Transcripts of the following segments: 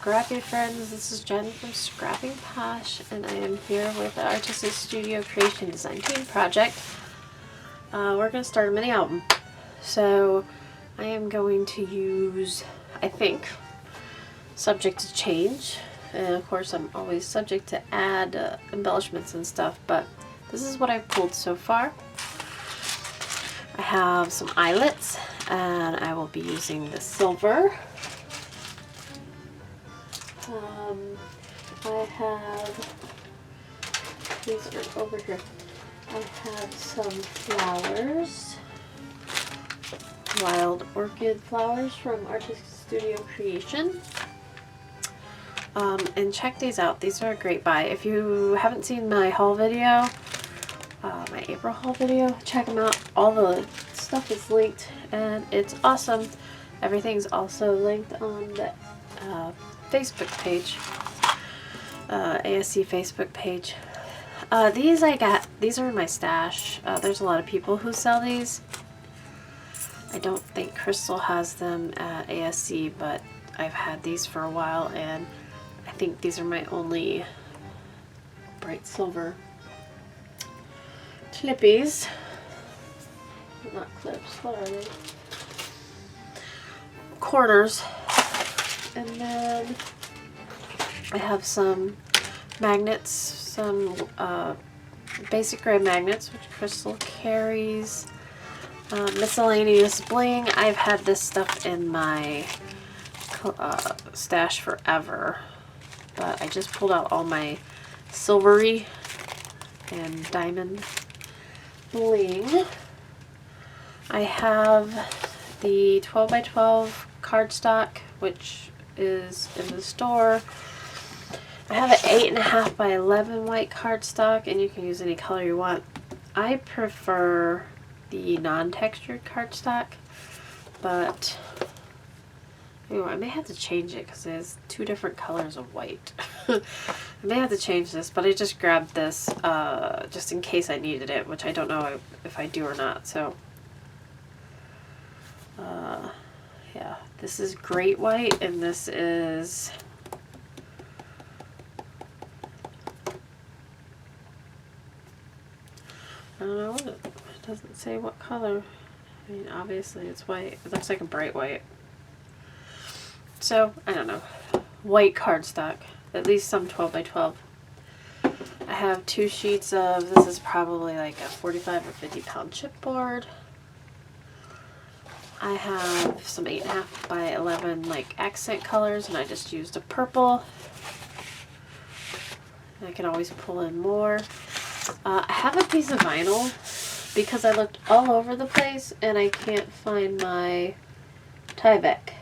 Scrappy friends, this is Jen from Scrapping Posh, and I am here with the Artistic Studio Creation Design Team project. We're going to start a mini album. So I am going to use, I think, subject to change, and of course I'm always subject to add embellishments and stuff, but this is what I've pulled so far. I have some eyelets, and I will be using the silver. I have, these are over here. I have some flowers, wild orchid flowers from Artistic Studio Creation. And check these out. These are a great buy. If you haven't seen my haul video, my April haul video, check them out. All the stuff is linked and it's awesome. Everything's also linked on the Facebook page, ASC Facebook page. These I got, these are in my stash. There's a lot of people who sell these. I don't think Crystal has them at ASC, but I've had these for a while, and I think these are my only bright silver clippies. Not clips, what are they? Corners. And then I have some magnets, some basic gray magnets, which Crystal carries. Miscellaneous bling. I've had this stuff in my stash forever, but I just pulled out all my silvery and diamond bling. I have the 12 by 12 cardstock, which is in the store. I have an 8.5 by 11 white cardstock, and you can use any color you want. I prefer the non-textured cardstock, but I may have to change it because there's two different colors of white. I may have to change this, but I just grabbed this just in case I needed it, which I don't know if I do or not. So yeah, this is great white, and this is I don't know what it doesn't say what color. I mean, obviously it's white. It looks like a bright white. So, I don't know. White cardstock. At least some 12 by 12. I have 2 sheets of, this is probably like a 45 or 50 pound chipboard. I have some 8.5 by 11 like accent colors, and I just used a purple. I can always pull in more. I have a piece of vinyl because I looked all over the place and I can't find my Tyvek.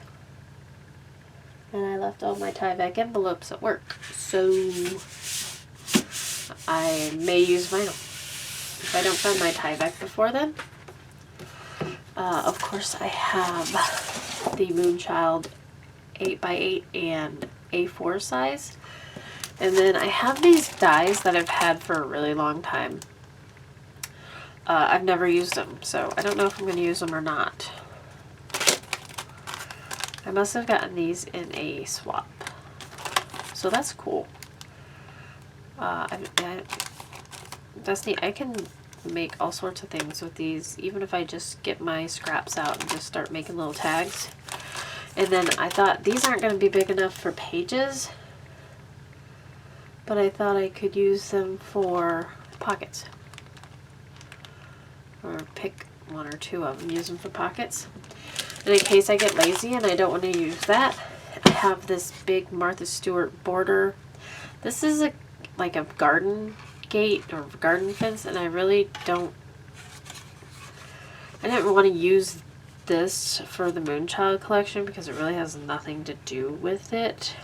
And I left all my Tyvek envelopes at work, so I may use vinyl if I don't find my Tyvek before then. Of course, I have the Moon Child 8x8 and A4 size. And then I have these dies that I've had for a really long time. I've never used them, so I don't know if I'm going to use them or not. I must have gotten these in a swap. So that's cool. That's neat. I can make all sorts of things with these, even if I just get my scraps out and just start making little tags. And then I thought these aren't going to be big enough for pages, but I thought I could use them for pockets. Or pick 1 or 2 of them, use them for pockets. And in case I get lazy and I don't want to use that, I have this big Martha Stewart border. This is like a garden gate or garden fence, and I really didn't want to use this for the Moon Child collection because it really has nothing to do with it.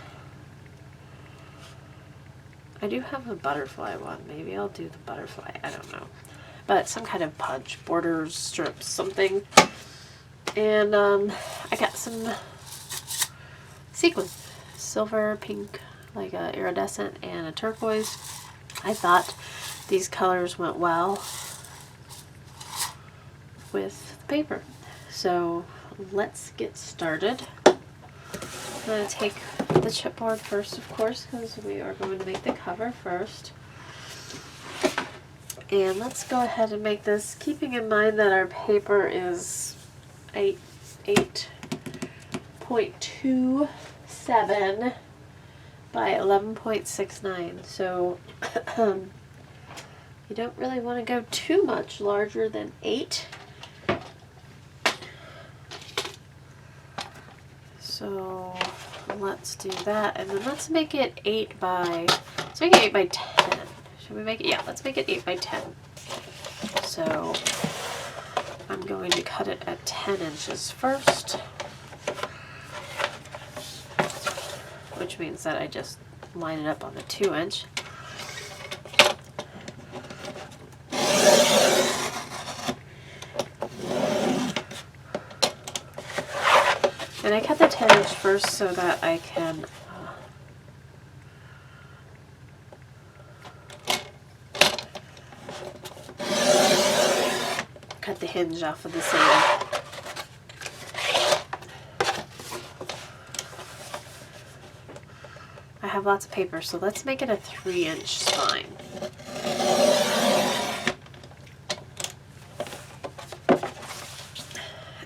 I do have a butterfly one. Maybe I'll do the butterfly. I don't know. But some kind of pudge, borders, strips, something. And I got some sequin. Silver, pink, like a iridescent, and a turquoise. I thought these colors went well with the paper. So let's get started. I'm going to take the chipboard first, of course, because we are going to make the cover first. And let's go ahead and make this, keeping in mind that our paper is 8.27 by 11.69. So you don't really want to go too much larger than 8. So let's do that, and then let's make it 8 by 10. Should we make it? Yeah, let's make it 8 by 10. So I'm going to cut it at 10 inches first, which means that I just line it up on the 2-inch. And I cut the 10-inch first so that I can cut the hinge off of the seam. I have lots of paper, so let's make it a 3-inch spine.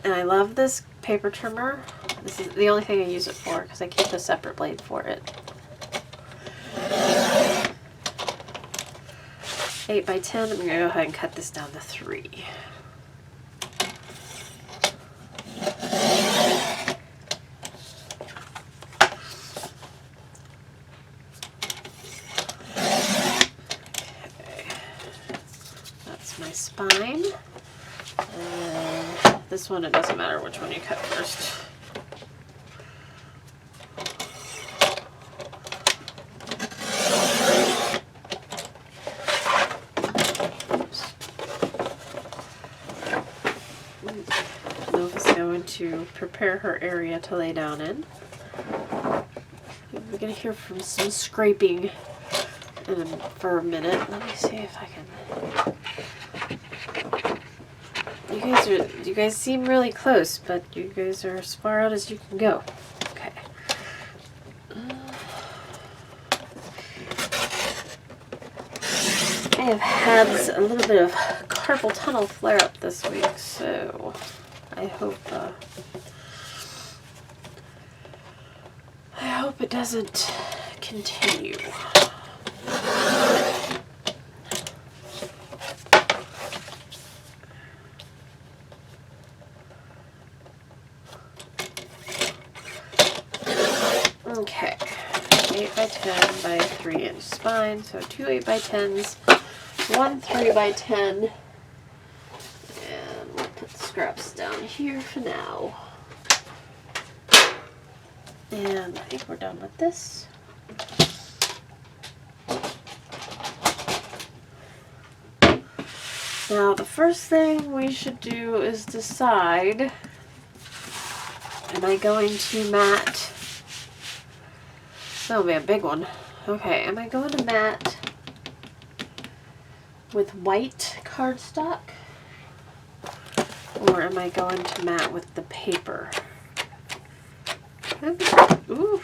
And I love this paper trimmer. This is the only thing I use it for because I keep a separate blade for it. 8 by 10, I'm going to go ahead and cut this down to 3. Okay, that's my spine. And this one, it doesn't matter which one you cut first. Nova's going to prepare her area to lay down in. We're going to hear from some scraping for a minute. Let me see if I can. You guys seem really close, but you guys are as far out as you can go. Okay. I have had a little bit of carpal tunnel flare up this week, so I hope it doesn't continue. Okay, 8 by 10 by 3-inch spine, so 2 8 by 10s, 1 3 by 10, and we'll put the scraps down here for now. And I think we're done with this. Now the first thing we should do is decide, am I going to mat? That'll be a big one. Okay, am I going to mat with white cardstock? Or am I going to mat with the paper? Ooh.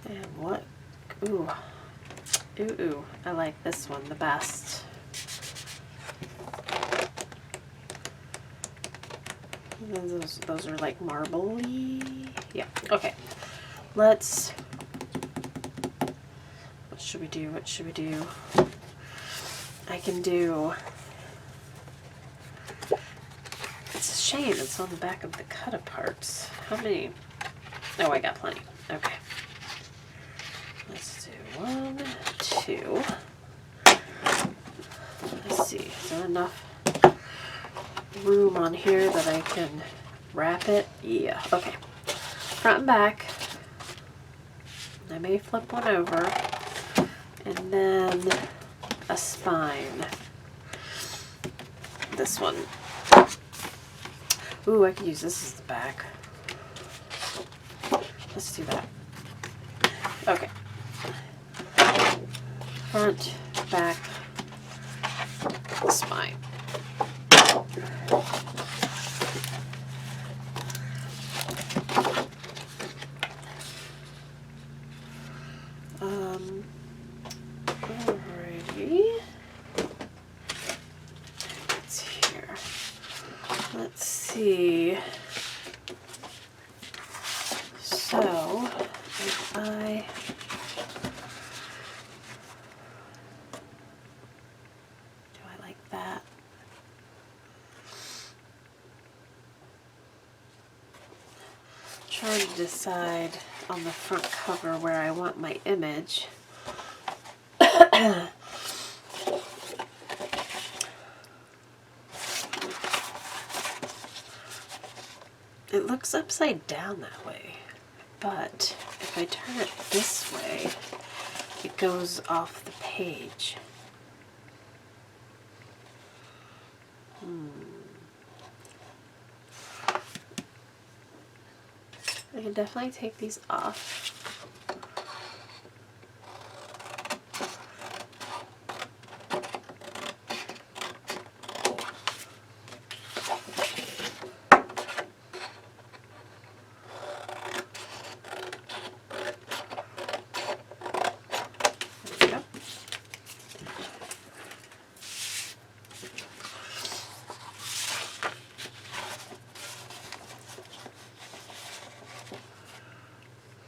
And what? Ooh. Ooh. I like this one the best. Those are like marbly. Yeah. Okay. Let's. What should we do? What should we do? I can do. It's a shame it's on the back of the cut parts. How many? Oh, I got plenty. Okay. Let's do 1, 2. Let's see. Is there enough room on here that I can wrap it? Yeah. Okay. Front and back. I may flip one over. And then a spine. This one. Ooh, I could use this as the back. Let's do that. Okay. Front, back, spine. Alrighty. It's here. Let's see. So, if I like that? Trying to decide on the front cover where I want my image. It looks upside down that way, but if I turn it this way, it goes off the page. I can definitely take these off.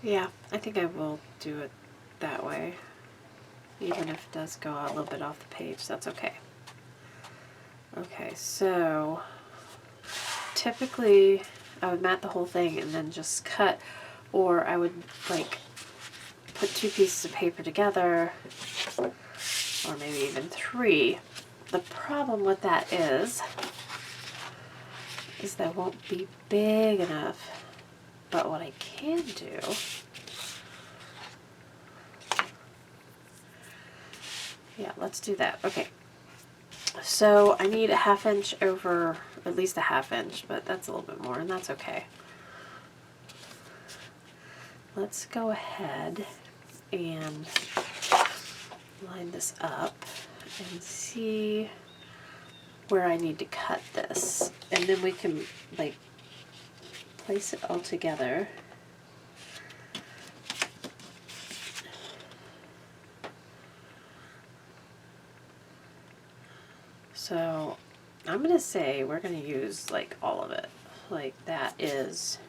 Yeah, I think I will do it that way. Even if it does go a little bit off the page, that's okay. Okay, so typically I would mat the whole thing and then just cut, or I would like put 2 pieces of paper together, or maybe even 3. The problem with that is that won't be big enough. But what I can do yeah, let's do that. Okay. So I need a 1/2 inch over, at least a 1/2 inch, but that's a little bit more, and that's okay. Let's go ahead and line this up and see where I need to cut this. And then we can like place it all together. So I'm going to say we're going to use like all of it. Like that is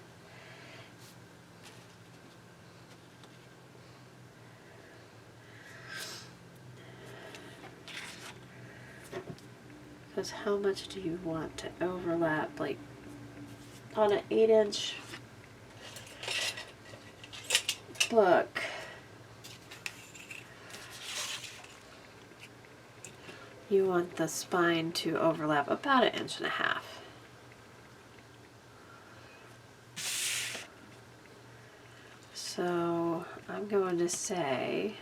because how much do you want to overlap? Like on an 8-inch book, you want the spine to overlap about 1.5 inches. So I'm going to say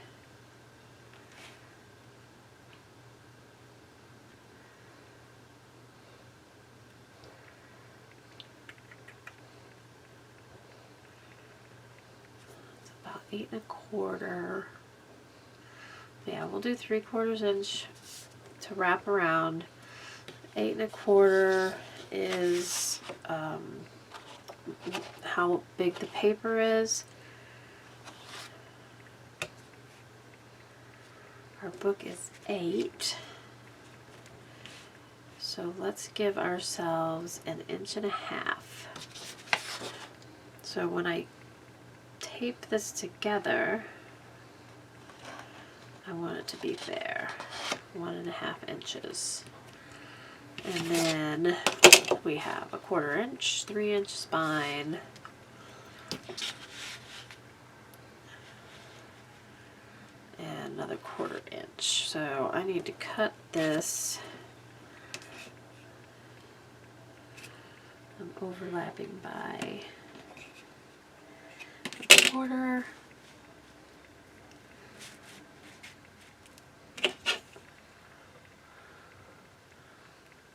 it's about 8 1/4. Yeah, we'll do 3/4 inch to wrap around. 8 1/4 is how big the paper is. Our book is 8. So let's give ourselves 1.5 inches. So when I tape this together, I want it to be there, 1.5 inches. And then we have a 1/4 inch, 3-inch spine, and another 1/4 inch. So I need to cut this. I'm overlapping by 1/4.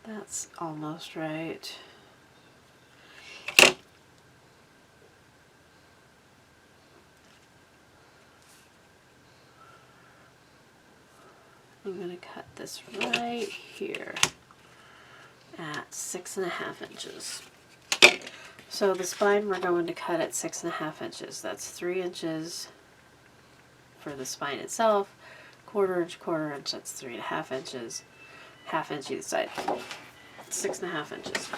That's almost right. I'm going to cut this right here. at 6.5 inches. So the spine we're going to cut at 6.5 inches. That's 3 inches for the spine itself, quarter inch, that's 3.5 inches, half inch either side, 6.5 inches.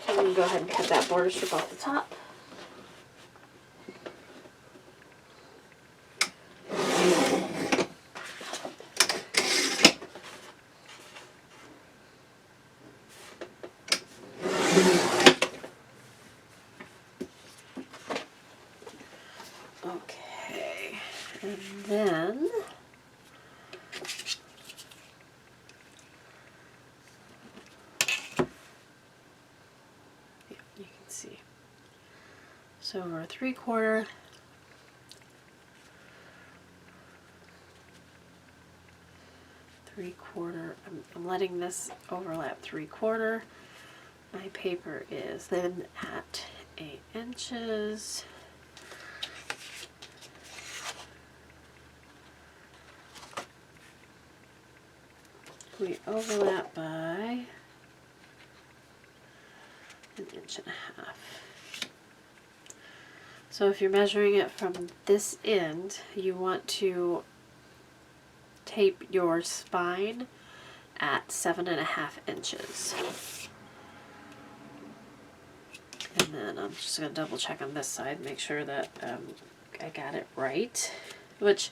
I'm going to go ahead and cut that border strip off the top. Okay, and then you can see. So we're 3/4, I'm letting this overlap 3/4. My paper is then at 8 inches. We overlap by 1.5 inches. So if you're measuring it from this end, you want to tape your spine at 7.5 inches. And then I'm just going to double check on this side, make sure that I got it right. Which,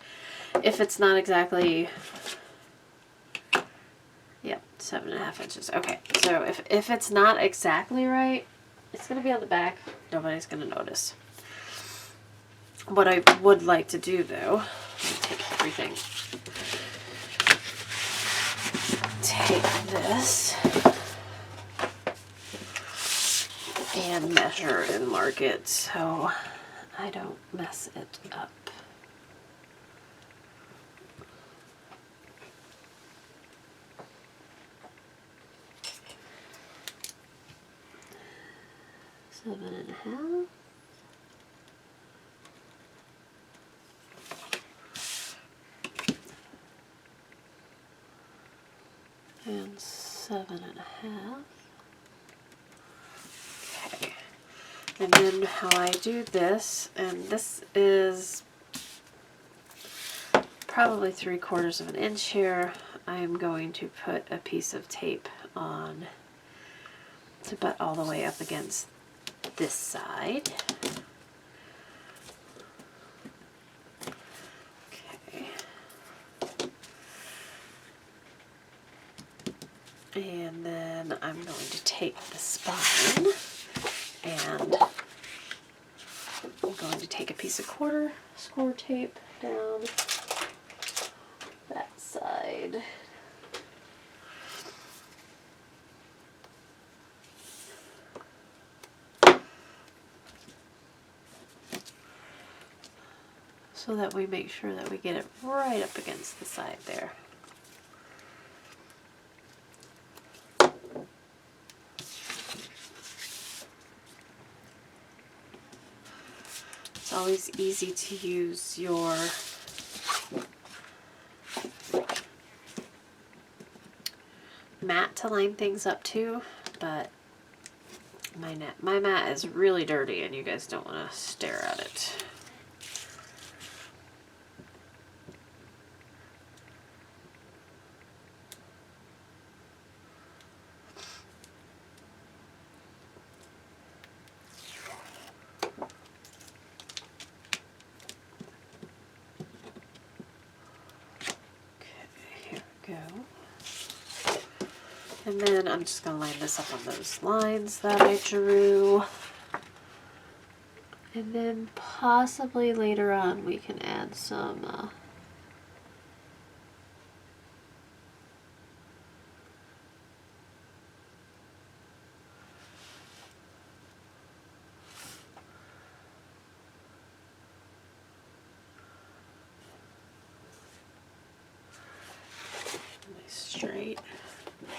if it's not exactly, yep, 7.5 inches. Okay, so if it's not exactly right, it's going to be on the back. Nobody's going to notice. What I would like to do, though, take everything. Take this and measure and mark it so I don't mess it up. Seven and a half. And 7.5. Okay. And then how I do this, and this is probably 3/4 of an inch here, I am going to put a piece of tape on to butt all the way up against this side. Okay. And then I'm going to take the spine and I'm going to take a piece of score tape down that side. So that we make sure that we get it right up against the side there. It's always easy to use your mat to line things up too, but my mat is really dirty and you guys don't want to stare at it. And then I'm just going to line this up on those lines that I drew. And then possibly later on we can add some straight.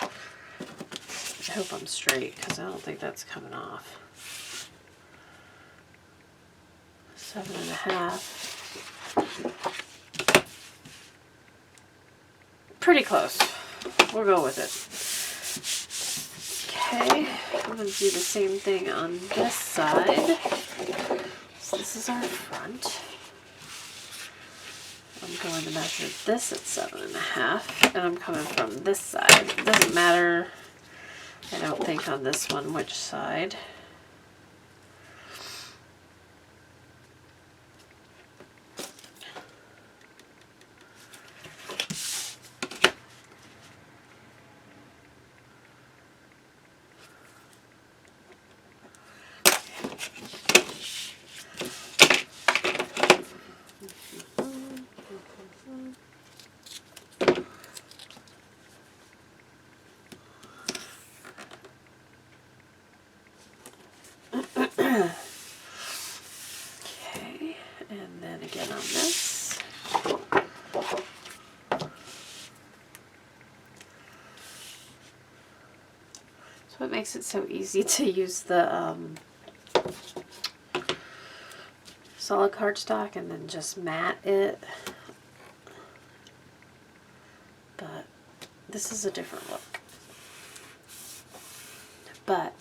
I hope I'm straight because I don't think that's coming off. 7.5. pretty close. We'll go with it. Okay, I'm going to do the same thing on this side. So this is our front. I'm going to measure this at 7.5, and I'm coming from this side. It doesn't matter, I don't think, on this one which side. What makes it so easy to use the solid cardstock and then just mat it. But this is a different look. But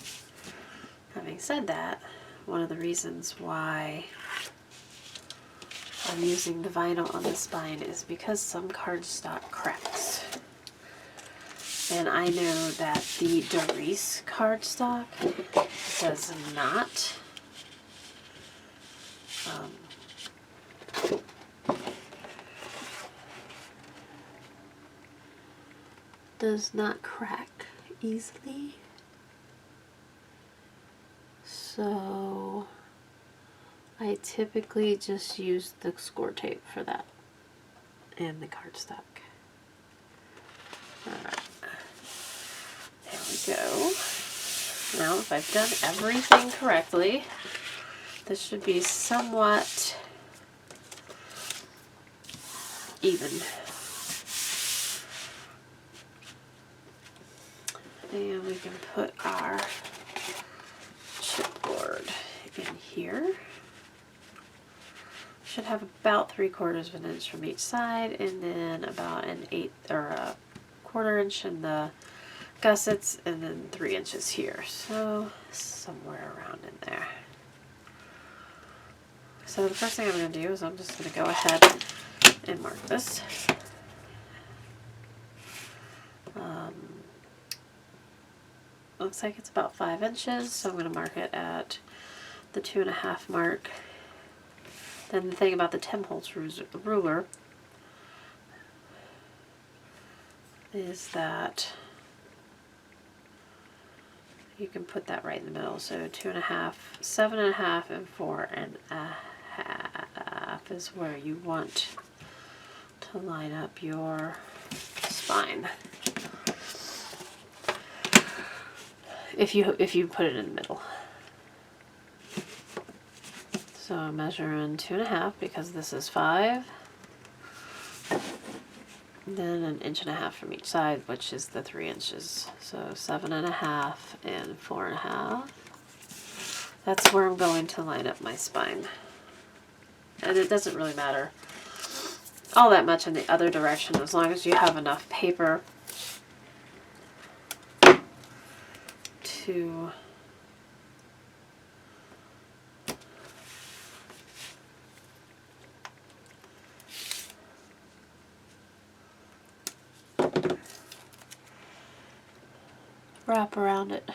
having said that, one of the reasons why I'm using the vinyl on the spine is because some cardstock cracks. And I know that the Darice cardstock does not. Does not crack easily. So I typically just use the score tape for that and the cardstock. Alright. There we go. Now, if I've done everything correctly, this should be somewhat even. And we can put our chipboard in here. Should have about 3/4 of an inch from each side, and then about an 1/8 or a 1/4 inch in the gussets, and then 3 inches here. So somewhere around in there. So the first thing I'm going to do is I'm just going to go ahead and mark this. Looks like it's about 5 inches, so I'm going to mark it at the 2.5 mark. Then the thing about the Tim Holtz ruler is that you can put that right in the middle. So 2.5, 7.5, and 4.5 is where you want to line up your spine. If you put it in the middle. So I'm measuring 2.5 because this is 5. Then 1.5 inches from each side, which is the 3 inches. So 7.5 and 4.5. That's where I'm going to line up my spine. And it doesn't really matter all that much in the other direction as long as you have enough paper to wrap around it.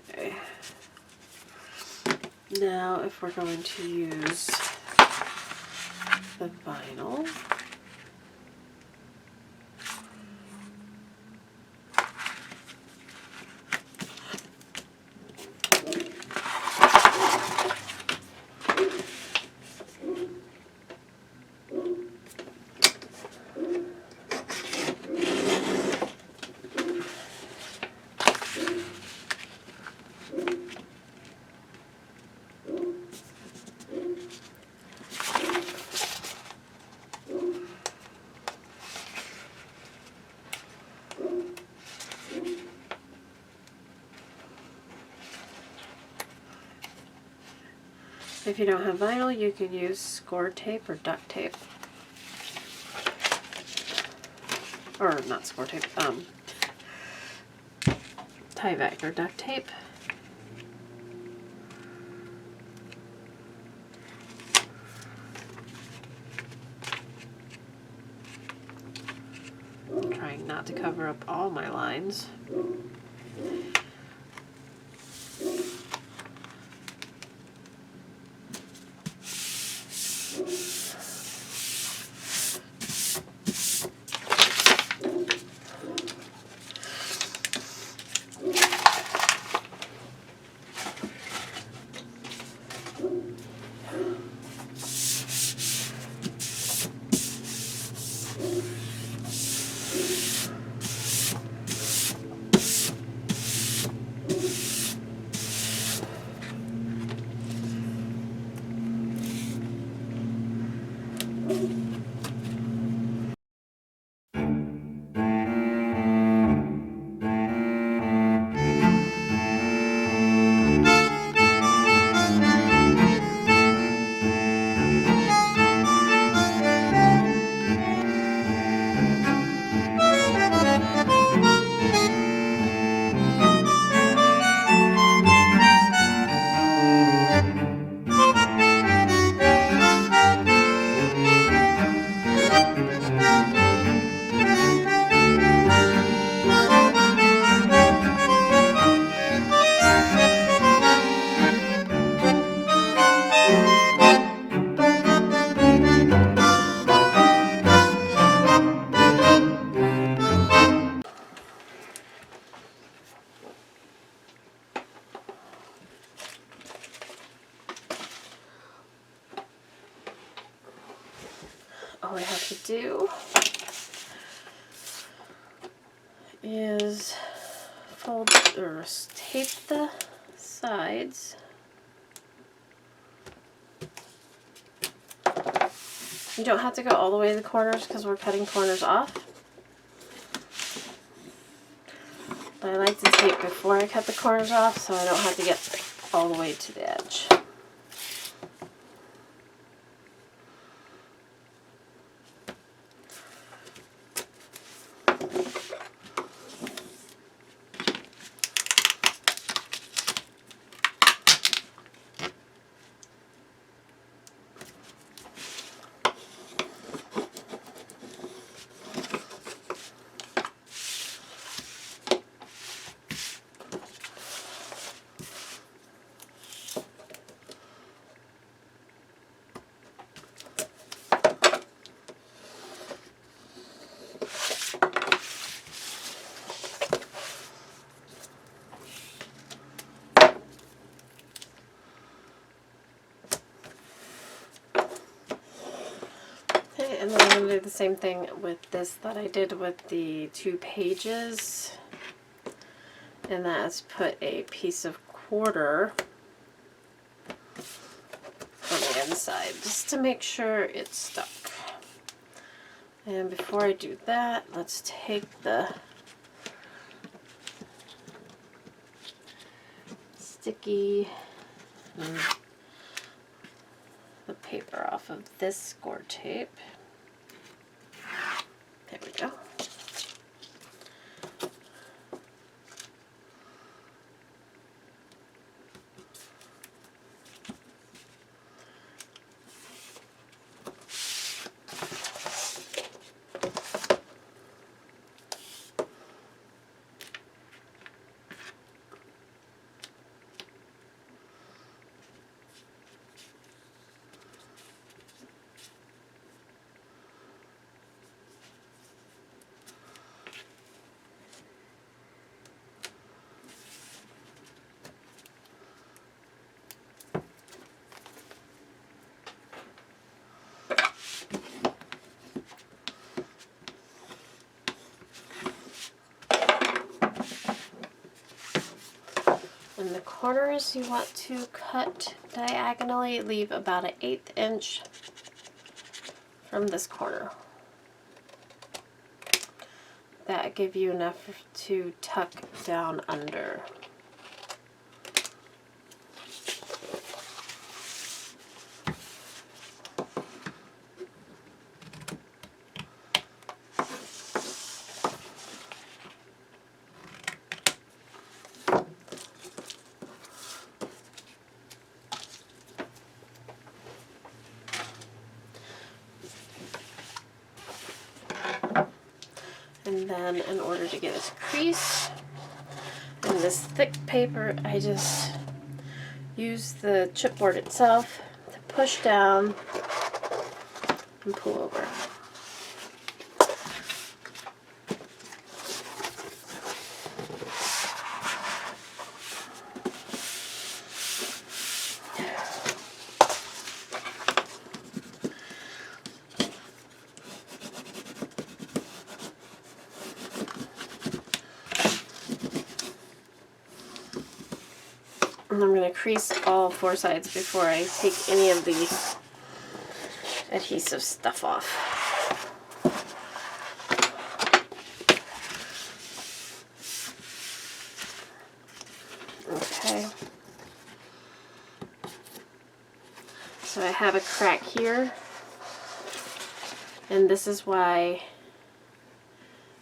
Okay. Now if we're going to use the vinyl, If you don't have vinyl, you can use score tape or duct tape. Or not score tape, Tyvek or duct tape. I'm trying not to cover up all my lines. All I have to do is fold or tape the sides. You don't have to go all the way to the corners because we're cutting corners off. But I like to tape before I cut the corners off so I don't have to get all the way to the edge. And then I'm going to do the same thing with this that I did with the 2 pages. And that is put a piece of quarter on the inside just to make sure it's stuck. And before I do that, let's take the sticky the paper off of this score tape. There we go. In the corners, you want to cut diagonally, leave about an 1/8 inch from this corner. That give you enough to tuck down under. And then in order to get this crease in this thick paper, I just use the chipboard itself to push down and pull over. And I'm going to crease all 4 sides before I take any of the adhesive stuff off. Okay. So I have a crack here, and this is why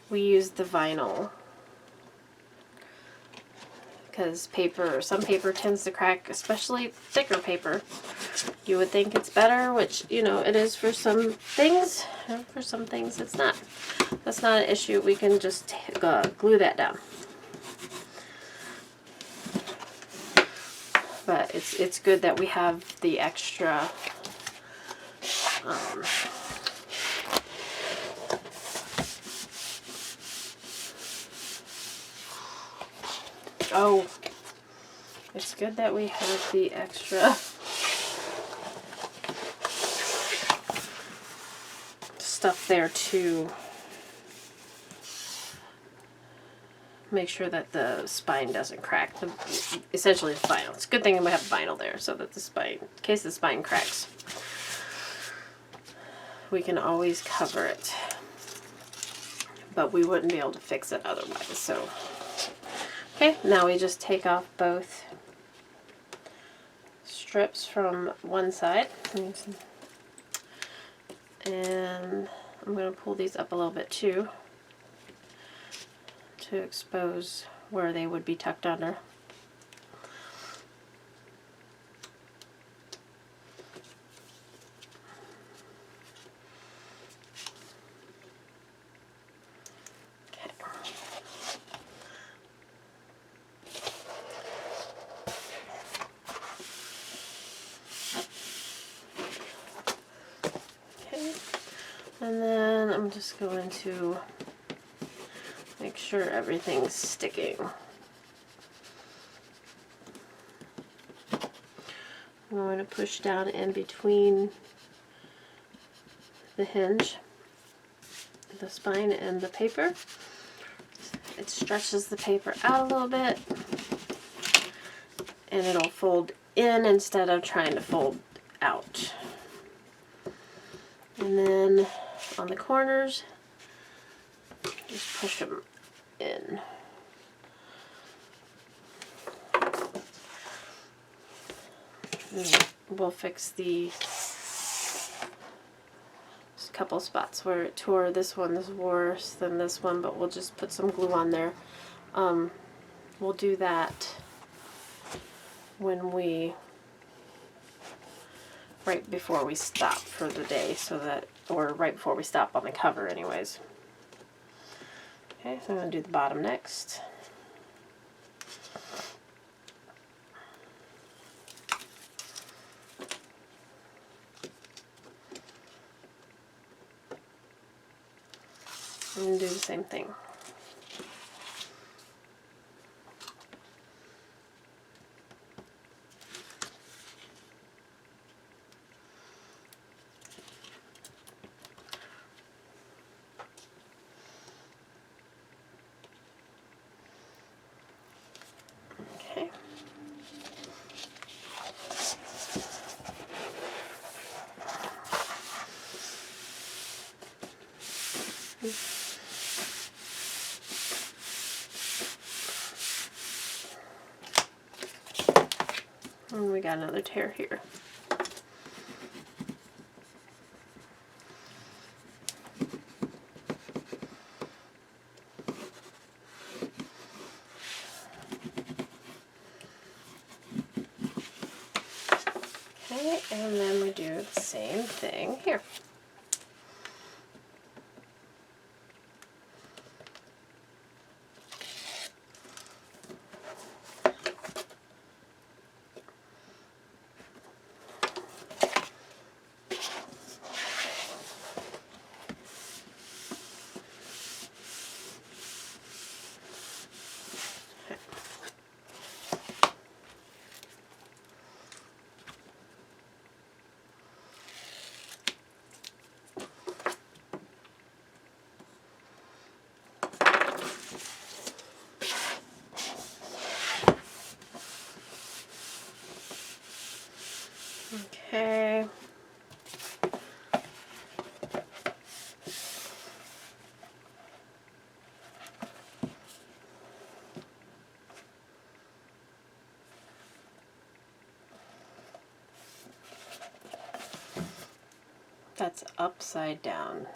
we use the vinyl. Because some paper tends to crack, especially thicker paper. You would think it's better, which, you know, it is for some things, and for some things it's not. That's not an issue. We can just glue that down. But it's good that we have the extra oh, it's good that we have the extra stuff there to make sure that the spine doesn't crack. Essentially the vinyl. It's a good thing we have vinyl there so that the spine, in case the spine cracks, we can always cover it. But we wouldn't be able to fix it otherwise. So, okay, now we just take off both strips from one side. And I'm going to pull these up a little bit too, to expose where they would be tucked under. Okay. And then I'm just going to make sure everything's sticking. I'm going to push down in between the hinge, the spine, and the paper. It stretches the paper out a little bit, and it'll fold in instead of trying to fold out. And then on the corners, just push them in. And we'll fix the couple spots where it tore. This one is worse than this one, but we'll just put some glue on there. We'll do that when right before we stop for the day, so that, or right before we stop on the cover anyways. Okay, so I'm going to do the bottom next. And do the same thing. Okay. And we got another tear here. Okay, and then we do the same thing here. Okay. That's upside down.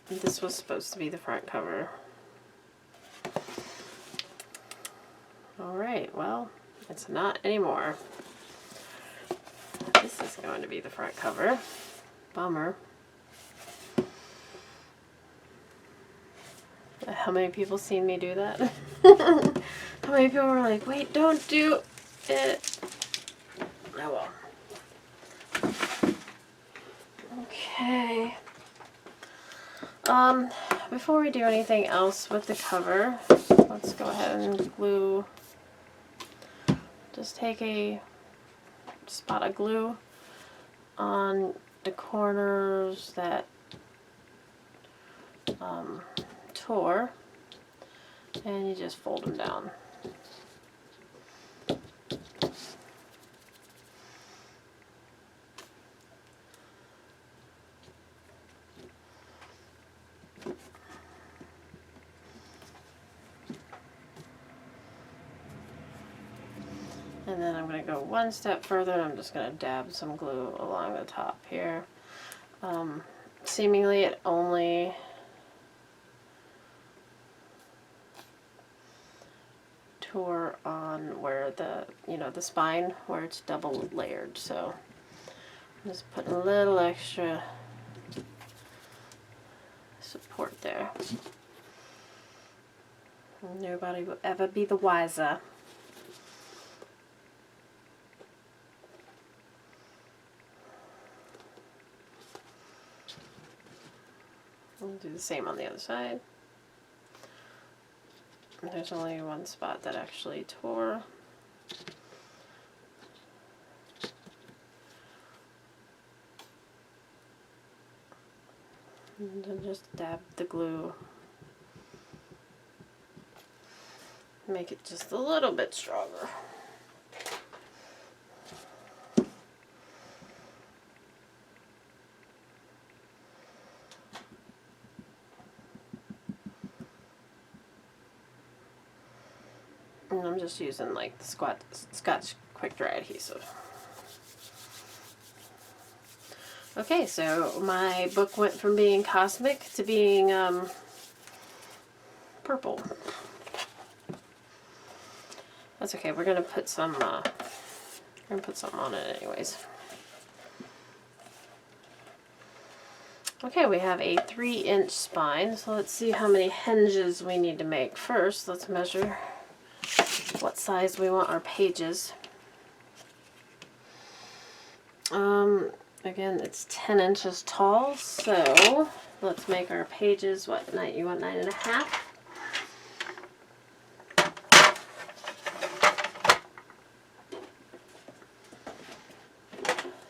This was supposed to be the front cover. Alright, well, it's not anymore. This is going to be the front cover. Bummer. How many people seen me do that? How many people were like, wait, don't do it. Oh well. Okay. Before we do anything else with the cover, let's go ahead and glue. Just take a spot of glue on the corners that tore, and you just fold them down. And then I'm going to go one step further. I'm just going to dab some glue along the top here. Seemingly it only tore on where the, the spine, where it's double layered. So I'm just putting a little extra support there. Nobody will ever be the wiser. We'll do the same on the other side. There's only one spot that actually tore. And then just dab the glue. Make it just a little bit stronger. And I'm just using like the Scotch quick dry adhesive. Okay, so my book went from being cosmic to being purple. That's okay. We're gonna put some. Something on it anyways. Okay, we have a 3-inch spine. So let's see how many hinges we need to make. First, let's measure what size we want our pages. Again, it's 10 inches tall, so let's make our pages. What, you want 9.5?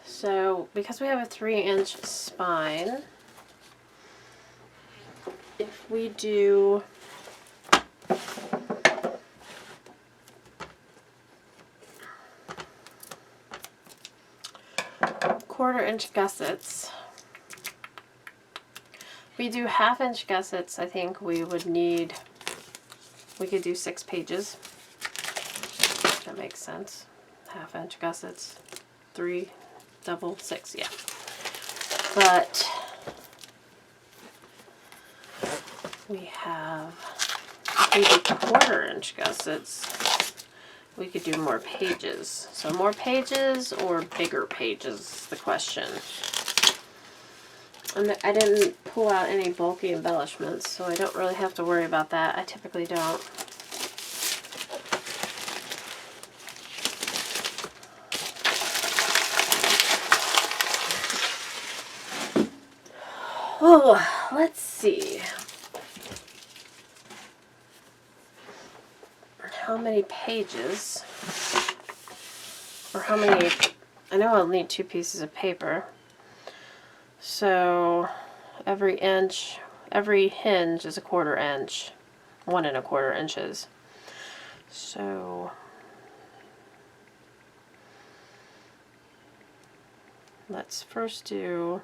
So, because we have a 3-inch spine, if we do quarter-inch gussets, if we do half-inch gussets, I think we could do 6 pages. That makes sense. Half-inch gussets, 3, double, 6, yeah. But we have, if we do quarter-inch gussets, we could do more pages. So more pages or bigger pages is the question. And I didn't pull out any bulky embellishments, so I don't really have to worry about that. I typically don't. Oh, let's see. How many pages, or how many, I know I'll need 2 pieces of paper. So every hinge is a 1/4 inch, 1 1/4 inches. So let's first do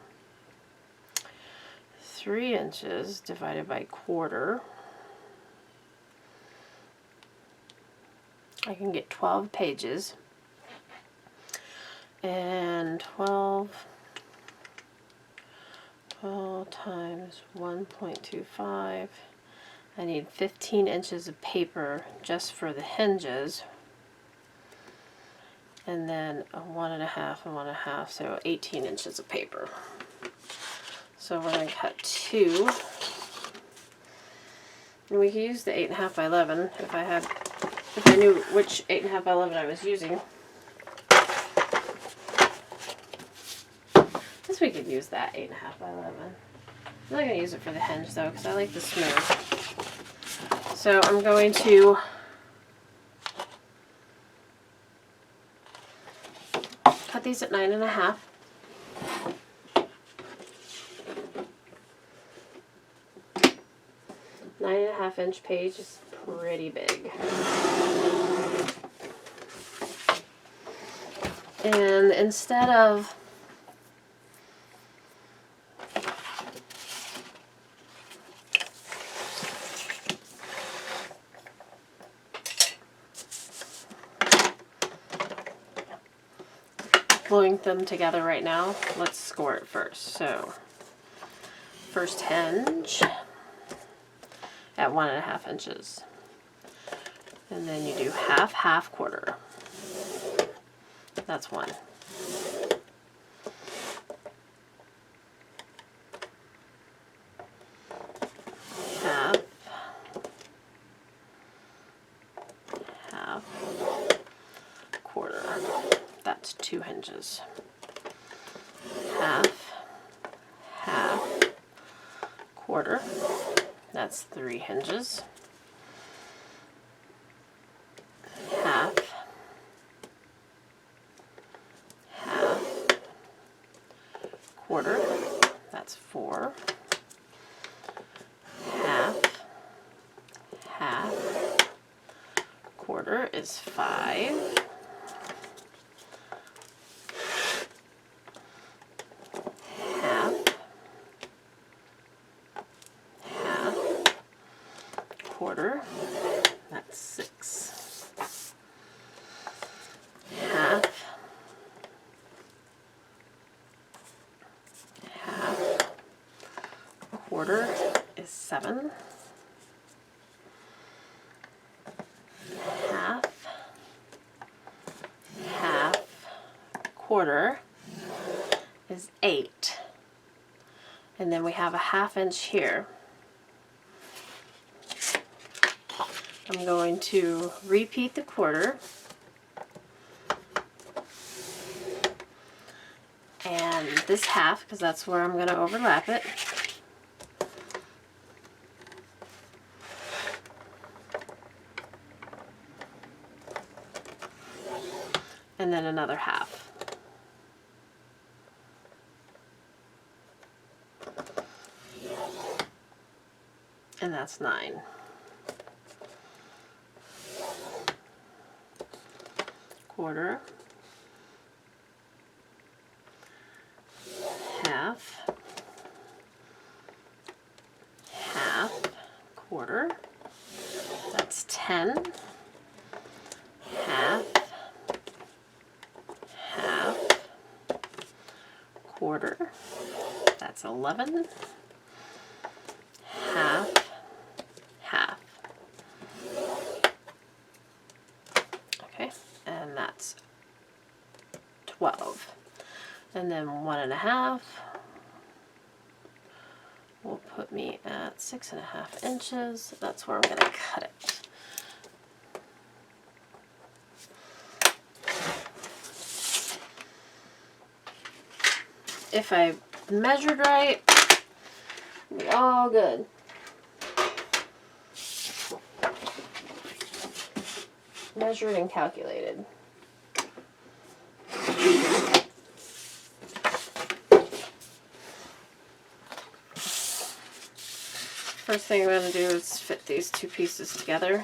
3 inches divided by quarter. I can get 12 pages. And 12 times 1.25. I need 15 inches of paper just for the hinges. And then a 1.5 and 1.5, so 18 inches of paper. So we're going to cut 2. And we could use the 8.5 by 11 if I knew which 8.5 by 11 I was using. I guess we could use that 8.5 by 11. I'm not going to use it for the hinge though, because I like the smooth. So I'm going to cut these at 9.5. Nine and a half inch page is pretty big. And instead of gluing them together right now, let's score it first. So first hinge at 1.5 inches. And then you do half, half, quarter. That's 1. Half, half, quarter. That's 2 hinges. Half, half, quarter. That's 3 hinges. Half, half, quarter. That's 4. Half, half, quarter is 5. Half, half, quarter. That's 6. Half, half, quarter is 7. Half, half, quarter is 8. And then we have a 1/2 inch here. I'm going to repeat the quarter and this half, because that's where I'm going to overlap it. And then another half. And that's 9. Quarter, half, half, quarter, that's 10, half, half, quarter, that's 11, half, half. Okay, and that's 12. And then 1.5 will put me at 6.5 inches. That's where I'm going to cut it. If I measured right, it'll be all good. Measured and calculated. First thing I'm going to do is fit these 2 pieces together.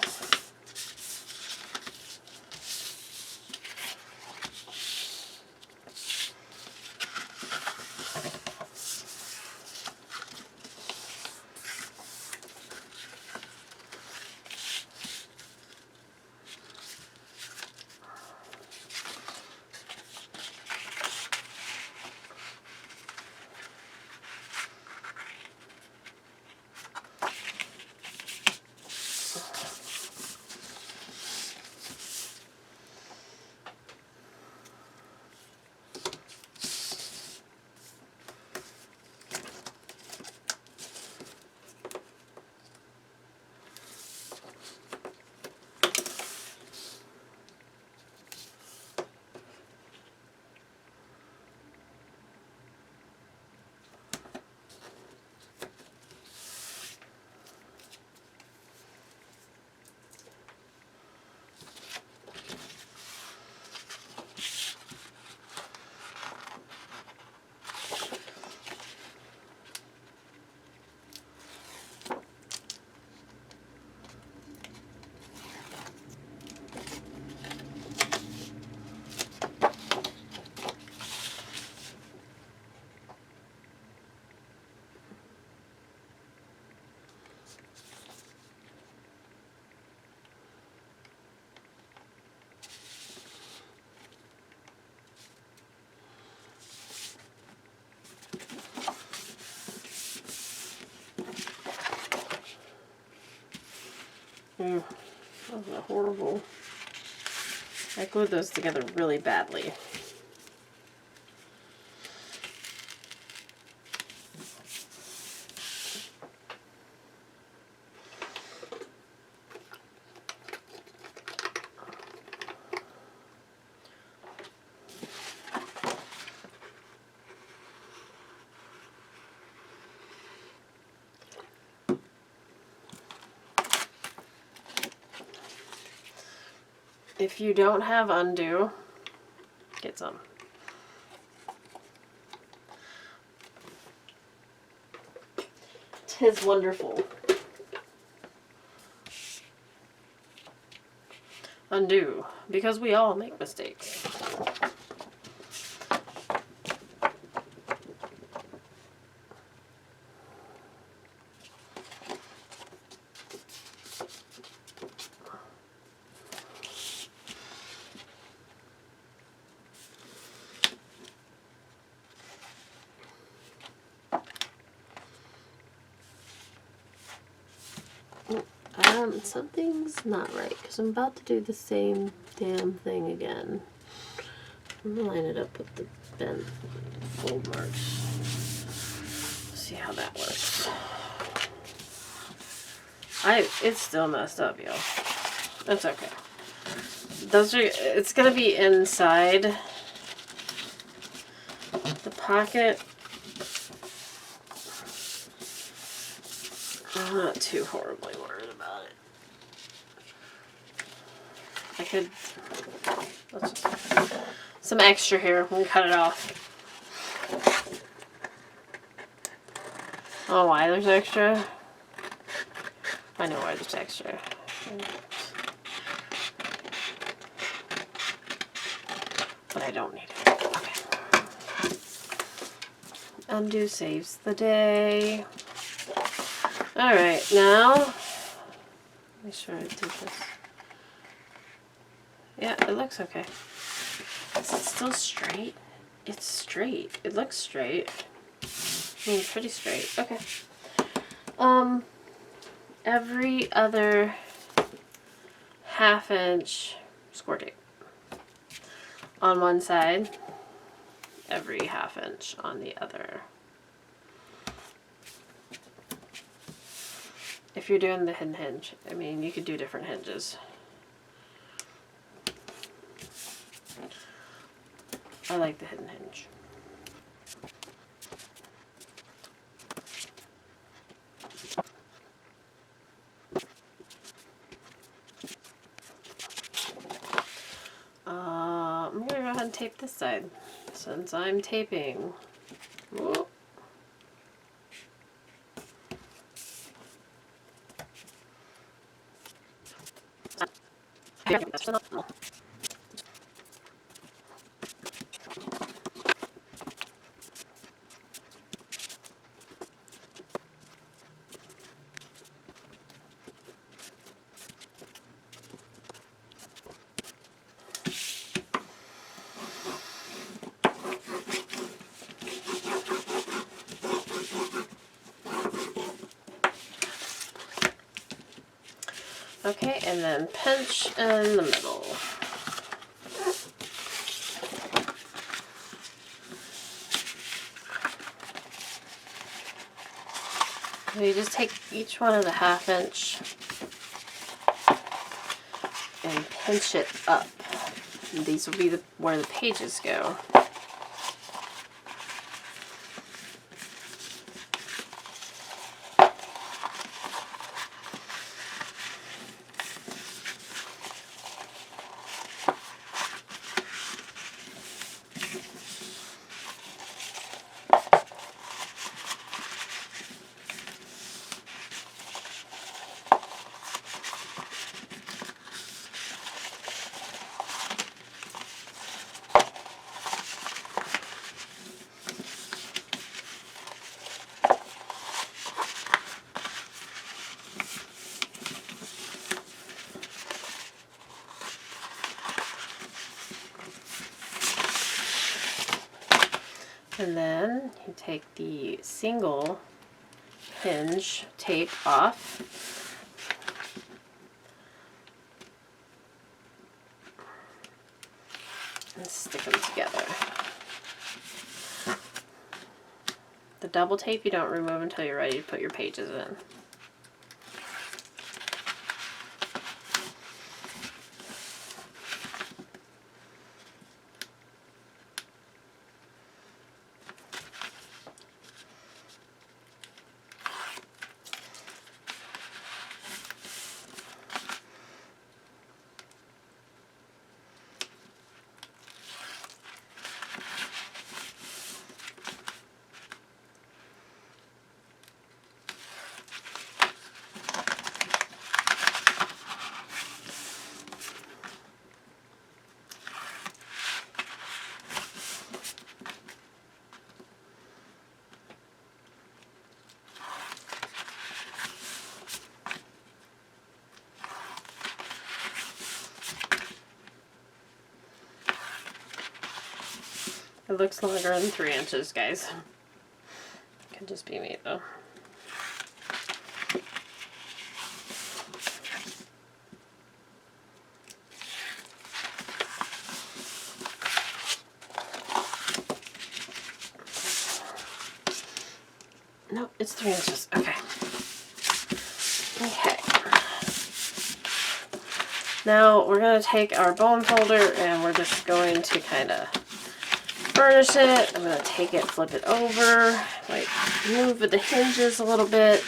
that was horrible. I glued those together really badly. If you don't have undo, get some. Tis wonderful. Undo, because we all make mistakes. Something's not right because I'm about to do the same damn thing again. I'm gonna line it up with the bent fold marks. See how that works. It's still messed up, y'all. That's okay. It's gonna be inside the pocket. I'm not too horribly worried about it. I could, some extra here, we can cut it off. Oh, why there's extra? I know why there's extra. But I don't need it. Okay. Undo saves the day. Alright, now, make sure I did this. Yeah, it looks okay. Is it still straight? It's straight. It looks straight. I mean, pretty straight. Okay. Every other ½ inch score tape on one side, every ½ inch on the other. If you're doing the hidden hinge, I mean, you could do different hinges. I like the hidden hinge. I'm gonna go ahead and tape this side since I'm taping. Whoa. Okay, and then pinch in the middle. So you just take each one of the ½ inch and pinch it up. And these will be where the pages go. And then you take the single hinge tape off. and stick them together. The double tape you don't remove until you're ready to put your pages in. It looks longer than 3 inches, guys. Could just be me, though. Nope, it's 3 inches. Okay. Okay. Now we're going to take our bone folder and we're just going to kind of burnish it. I'm going to take it, flip it over, like move with the hinges a little bit.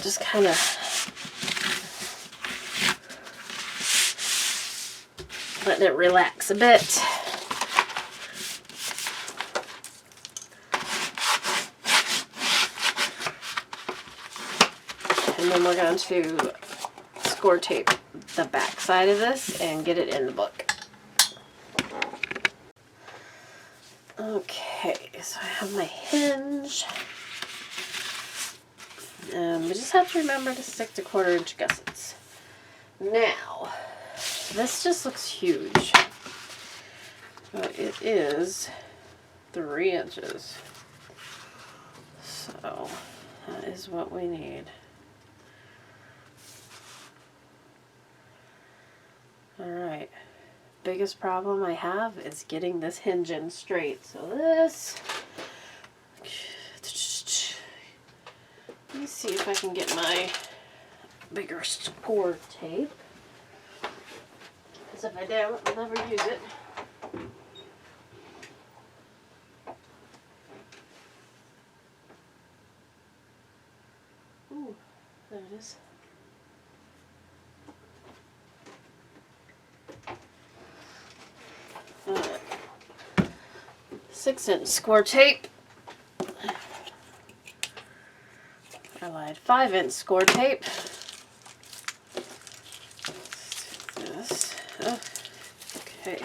Just kind of letting it relax a bit. And then we're going to score tape the back side of this and get it in the book. Okay, so I have my hinge. We just have to remember to stick to 1/4 inch gussets. Now, this just looks huge, but it is 3 inches. So, that is what we need. Alright, biggest problem I have is getting this hinge in straight. So this, let me see if I can get my bigger score tape, because if I don't, I'll never use it. Ooh, there it is. 6-inch score tape. I lied. 5-inch score tape. Let's do this. Okay.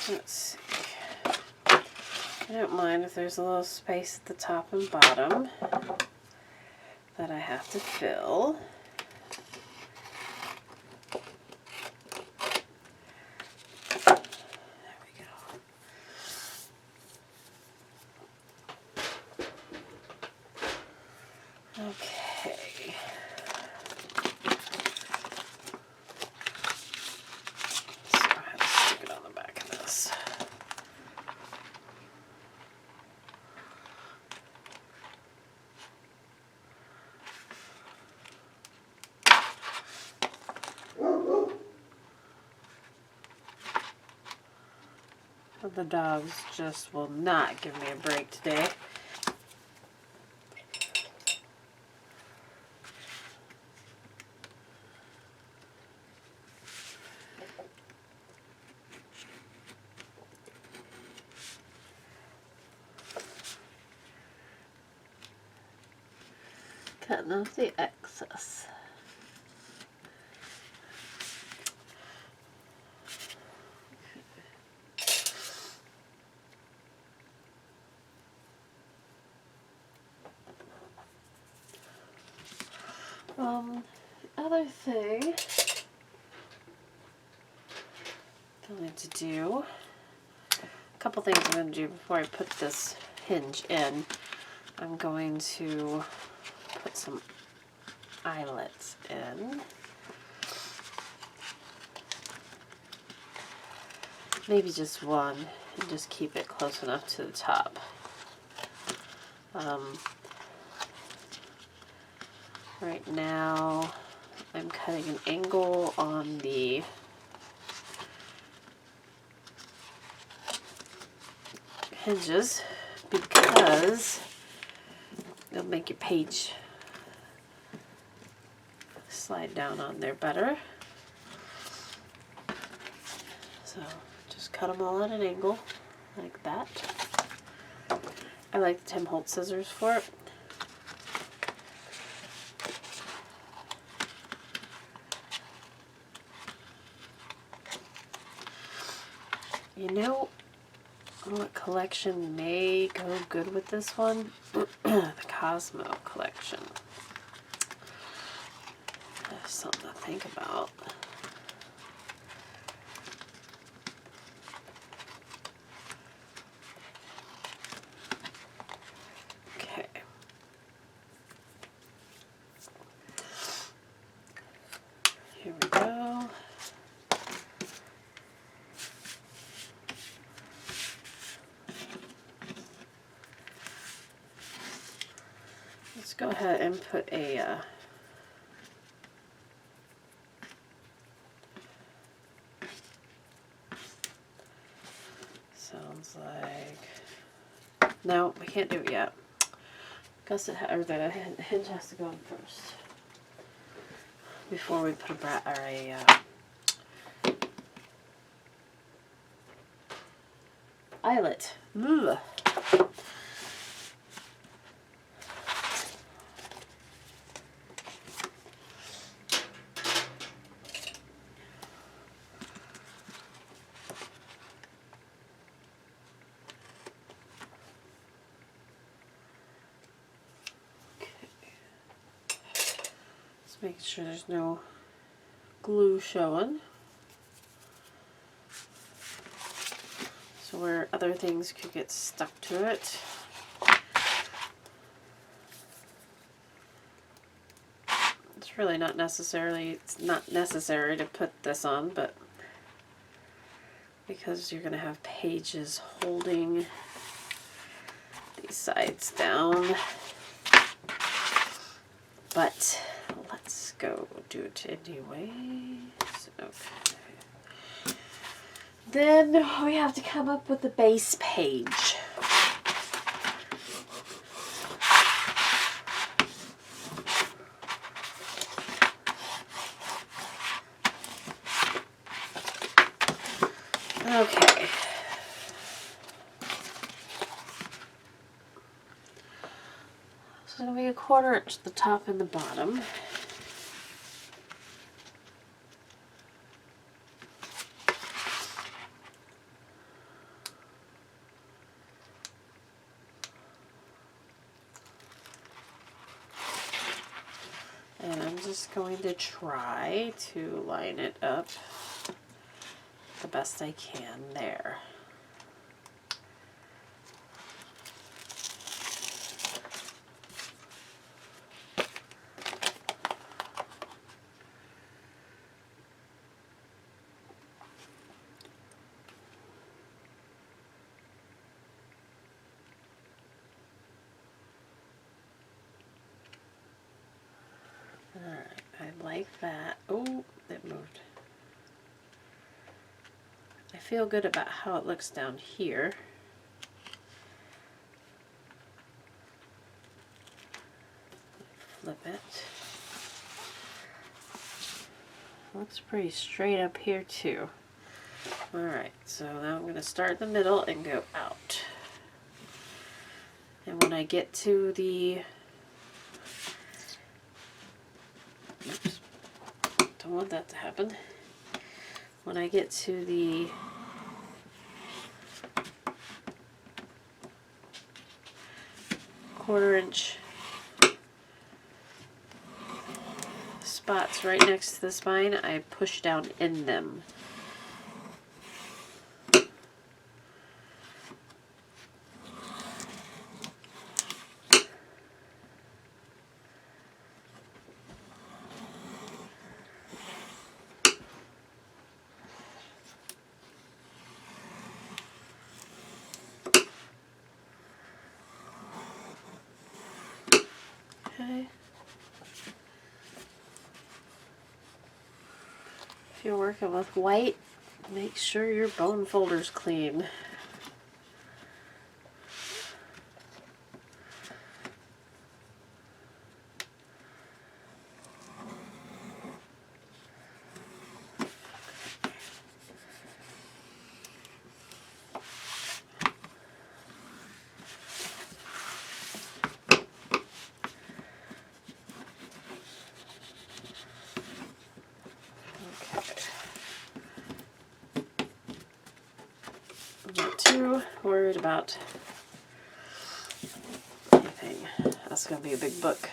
Let's see. I don't mind if there's a little space at the top and bottom that I have to fill. There we go. Okay. So I have to stick it on the back of this. The dogs just will not give me a break today. Cutting off the excess. Other thing I need to do, a couple things I'm going to do before I put this hinge in. I'm going to put some eyelets in. Maybe just one, and just keep it close enough to the top. Right now, I'm cutting an angle on the hinges because it'll make your page slide down on there better. So just cut them all at an angle like that. I like the Tim Holtz scissors for it. You know what collection may go good with this one? The Cosmo collection. That's something to think about. Okay. Here we go. Let's go ahead and put a sounds like, no, we can't do it yet. Guess it or the hinge has to go in first before we put a eyelet. Ugh. Making sure there's no glue showing. So where other things could get stuck to it. It's really not necessary to put this on, but because you're going to have pages holding these sides down. But let's go do it anyway. Okay. Then we have to come up with the base page. Okay. So it'll be 1/4 inch the top and the bottom. And I'm just going to try to line it up the best I can there. Alright, I like that. Oh, it moved. I feel good about how it looks down here. Flip it. Looks pretty straight up here too. Alright, so now I'm going to start in the middle and go out. And when I get to the... Oops, don't want that to happen. When I get to the spots right next to the spine, I push down in them. Okay. If you're working with white, make sure your bone folder's clean. I'm not too worried about anything. That's going to be a big book.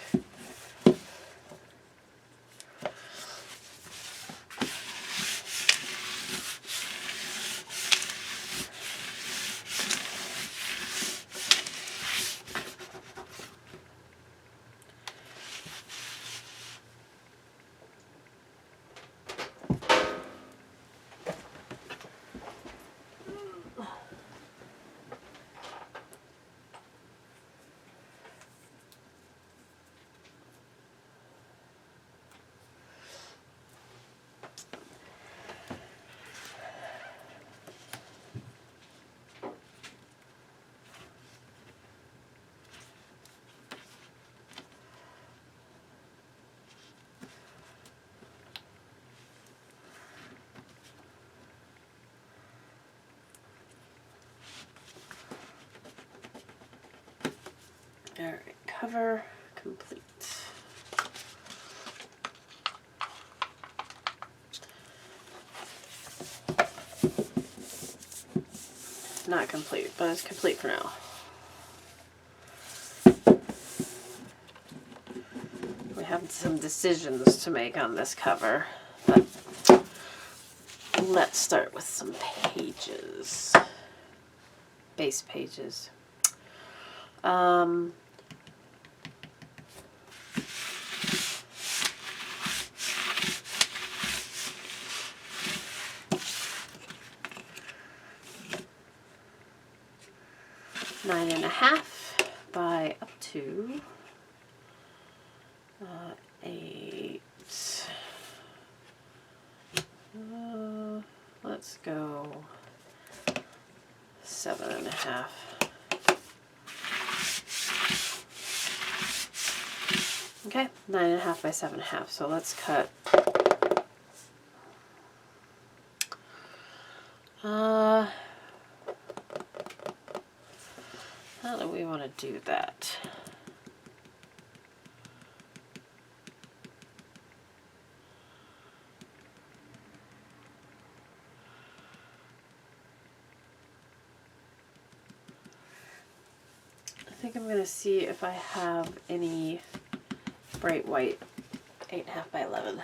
Alright, cover complete. Not complete, but it's complete for now. We have some decisions to make on this cover, but let's start with some pages. Base pages. 9.5 by up to 8. Let's go 7.5. Okay, 9.5 by 7.5. So let's cut. How do we want to do that? I think I'm going to see if I have any bright white 8.5 by 11.